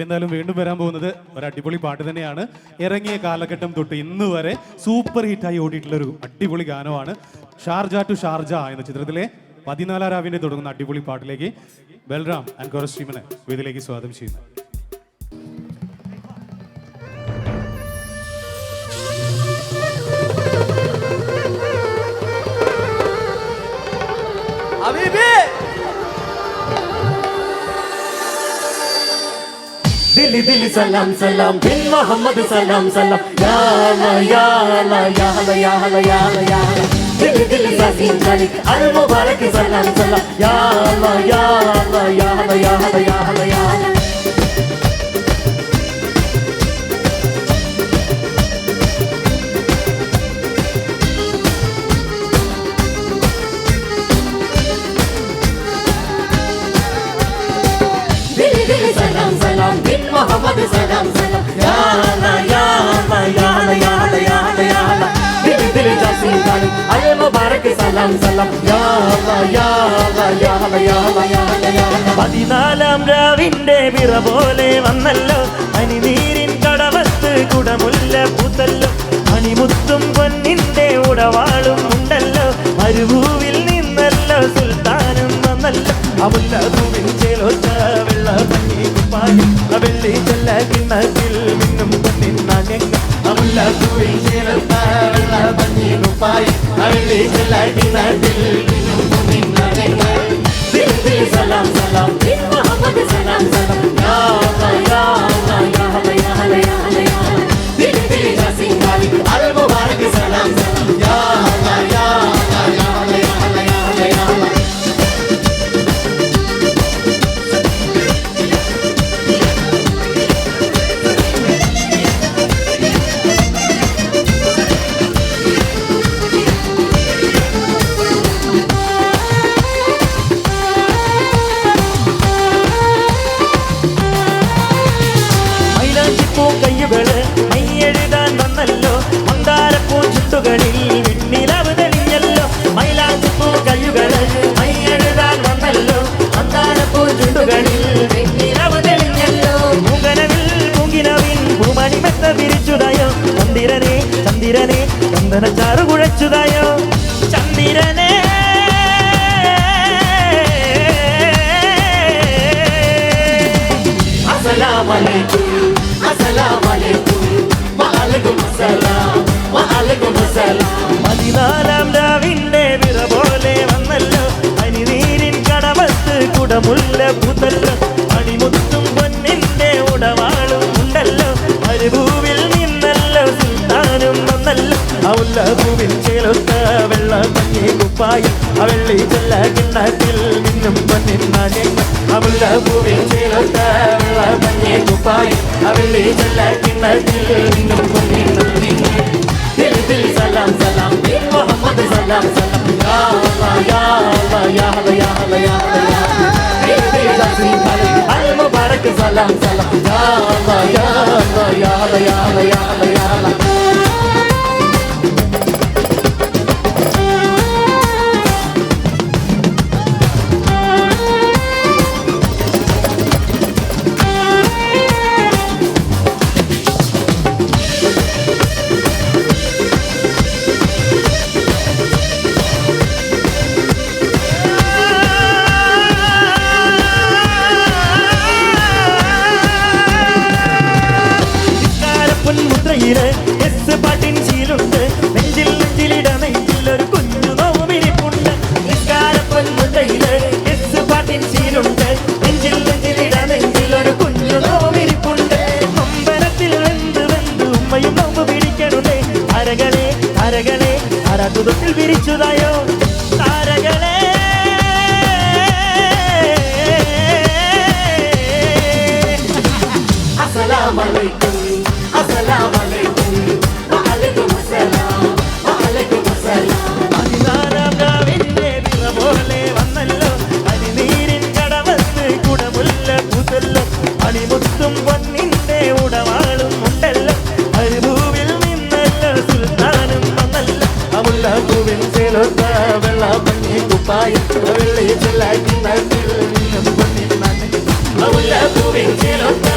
എന്തായാലും വീണ്ടും വരാൻ പോകുന്നത് ഒരു അടിപൊളി പാട്ട് തന്നെയാണ്. ഇറങ്ങിയ കാലഘട്ടം തൊട്ട് ഇന്ന് വരെ സൂപ്പർ ഹിറ്റായി ഓടിയിട്ടുള്ള ഒരു അടിപൊളി ഗാനമാണ്. ഷാർജ ടു ഷാർജ എന്ന ചിത്രത്തിലെ 14 രാവിന്റെ തുടങ്ങുന്ന അടിപൊളി പാട്ടിലേക്ക് ബൽറാം ആൻഡ് കോറസ് ടീമിനെ വേദിയിലേക്ക് സ്വാഗതം ചെയ്യുന്നു. दिली दिली सलाम सलाम बिन मोहम्मद सलाम सलाम या अल्लाह या अल्लाह या अल्लाह या अल्लाह या अल्लाह या अल्लाह दिली दिली ससीम जालिक अल मुबारक सलाम सलाम या अल्लाह या अल्लाह या अल्लाह या अल्लाह या अल्लाह या अल्लाह मोहम्मद सलाम सलाम या अल्लाह या अल्लाह या अल्लाह या अल्लाह या अल्लाह या अल्लाह दिल दिल जासिम जालिक अल मुबारक सलाम सलाम या अल्लाह या अल्लाह या अल्लाह या अल्लाह या अल्लाह या अल्लाह 14 രാവിന്റെ പിറ പോലെ വന്നല്ലോ അനിനീരിൻ കടവത്ത് കുടമുല്ല പൂത്തല്ലോ മണിമുത്തും പൊന്നിന്റെ ഉടവാളും ഉണ്ടല്ലോ മരുഭൂവിൽ നിന്നല്ലോ സുൽത്താനും വന്നല്ലോ അമുല്ലൂവിൻ ചേലോച്ച വെള്ള പഞ്ഞി കുപ്പായം വെള്ളി ചെല്ല കിണ്ണത്തിൽ മിന്നും പൊന്നിൻ നാണ്യങ്ങൾ അമുല്ലൂവിൻ ചേലോച്ച വെള്ള പഞ്ഞി കുപ്പായം വെള്ളി ചെല്ല കിണ്ണത്തിൽ മിന്നും പൊന്നിൻ നാണ്യങ്ങൾ ദിൽ ദിൽ സലാം സലാം ദിൽ മുഹമ്മദ് സലാം സലാം യാ അല്ലാഹ് യാ അല്ലാഹ് യാ അല്ലാഹ് യാ അല്ലാഹ് യാ അല്ലാഹ് യാ അല്ലാഹ് ദിൽ ദിൽ ജാസിം ഗാലിബ് അൽ മുബാരക് സലാം സലാം യാ അല്ലാഹ് യാ അല്ലാഹ് യാ അല്ലാഹ് യാ അല്ലാഹ് യാ അല്ലാഹ് യാ അല്ലാഹ് മൈയെഴുതാൻ വന്നല്ലോ മന്ദാരപ്പൂ ചുട്ടുകളിൽ വിണ്ണിലവ് തെളിഞ്ഞല്ലോ മൈലാഞ്ചിപ്പൂ കയ്യുകള് മൈയെഴുതാൻ വന്നല്ലോ മന്ദാരപ്പൂ ചുട്ടുകളിൽ വിണ്ണിലവ് തെളിഞ്ഞല്ലോ മുകനവിൽ മുകിനവിൻ ഭൂമണിമെത്ത വിരിച്ചുതായോ ചന്ദിരനെ ചന്ദിരനെ ചന്ദനച്ചാറു കുഴച്ചുതായോ ചന്ദിരനെ അസ്സലാമലൈക്കും അസ്സലാമലൈക്കും വഅലൈക്കും അസ്സലാം വഅലൈക്കും അസ്സലാം 14 രാവിന്റെ പിറ പോലെ വന്നല്ലോ അനിനീരിൻ കടവത്ത് കുടമുല്ല പൂത്തല്ലോ മണിമുത്തും പൊന്നിന്റെ ഉടവാളും ഉണ്ടല്ലോ മരുഭൂവിൽ നിന്നല്ലോ സുൽത്താനും വന്നല്ലോ ഔല്ലൂവിൻ ചേലൊത്ത വെള്ള പഞ്ഞി കുപ്പായം വെള്ളി ചെല്ല കിണ്ണത്തിൽ മിന്നും പൊന്നിൻ നാണ്യങ്ങൾ ഔല്ലൂവിൻ ചേലൊത്ത വെള്ള പഞ്ഞി കുപ്പായം വെള്ളി ചെല്ല കിണ്ണത്തിൽ മിന്നും പൊന്നിൻ നാണ്യങ്ങൾ ദിൽ ദിൽ സലാം സലാം ദിൽ മുഹമ്മദ് സലാം സലാം യാ അല്ലാഹ് യാ അല്ലാഹ് യാ അല്ലാഹ് യാ അല്ലാഹ് യാ അല്ലാഹ് യാ അല്ലാഹ് ദിൽ ദിൽ ജാസിം ഗാലിബ് അൽ മുബാരക് സലാം സലാം യാ അല്ലാഹ് യാ അല്ലാഹ് യാ അല്ലാഹ് യാ അല്ലാഹ് യാ അല്ലാഹ് യാ അല്ലാഹ് എസ് പാട്ടിൻ ശീലുണ്ട് നെഞ്ചിൽ നെഞ്ചിലിടനെഞ്ചിൽ ഒരു കുഞ്ഞു നോവിരിപ്പുണ്ട് നിസ്കാരപ്പൊന്മുദ്രയില് എസ് പാട്ടിൻ ശീലുണ്ട് നെഞ്ചിൽ നെഞ്ചിലിടനെഞ്ചിൽ ഒരു കുഞ്ഞു നോവിരിപ്പുണ്ട് അമ്പലത്തിൽ വെന്ത് വെന്ത് ഉമ്മയും നോമ്പ് പിടിക്കണുണ്ടേ അരകളെ അരകളെ അരകുതത്തിൽ വിരിച്ചുതായോ താരകളെ അസ്സലാമലൈക്കും അസ്സലാമലൈക്കും വഅലൈക്കും അസ്സലാം വഅലൈക്കും അസ്സലാം 14 രാവിന്റെ പിറ പോലെ വന്നല്ലോ അനിനീരിൻ കടവത്ത് കുടമുല്ല പൂത്തല്ലോ മണിമുത്തും പൊന്നിന്റെ ഉടവാളും ഉണ്ടല്ലോ മരുഭൂവിൽ നിന്നല്ലോ സുൽത്താനും വന്നല്ലോ അമുല്ലൂവിൻ ചേലൊത്ത വെള്ള പഞ്ഞി കുപ്പായം വെള്ളി ചെല്ല കിണ്ണത്തിൽ മിന്നും പൊന്നിൻ നാണ്യങ്ങൾ അമുല്ലൂവിൻ ചേലൊത്ത